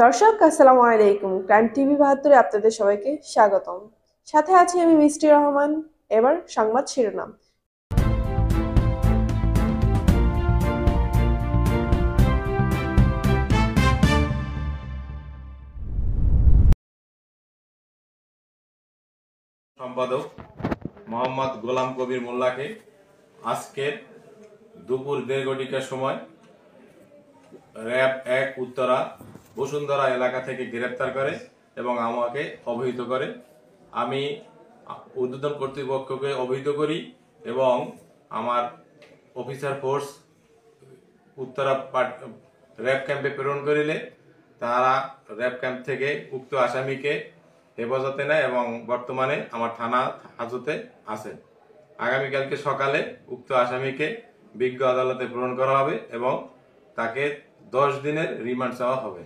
দর্শক আসসালামু আলাইকুম। ক্রাইম টিভি ৭২-এ আপনাদের সবাইকে স্বাগতম। সাথে আছি আমি মিষ্টি রহমান। এবার সংবাদ শিরোনাম। সম্পাদক মোহাম্মদ গোলাম কবির মোল্লাকে আজকের দুপুর ১:৩০ ঘটিকার সময় র‍্যাব-১ উত্তরা বসুন্ধরা এলাকা থেকে গ্রেপ্তার করে এবং আমাকে অবহিত করে। আমি ঊর্ধ্বতন কর্তৃপক্ষকে অবহিত করি এবং আমার অফিসার ফোর্স উত্তরা র‍্যাব ক্যাম্পে প্রেরণ করিলে তারা র‍্যাব ক্যাম্প থেকে উক্ত আসামিকে হেফাজতে নেয় এবং বর্তমানে আমার থানা হাজতে আছে। আগামীকালকে সকালে উক্ত আসামিকে বিজ্ঞ আদালতে প্রেরণ করা হবে এবং তাকে 10 দিনের রিমান্ড চাওয়া হবে।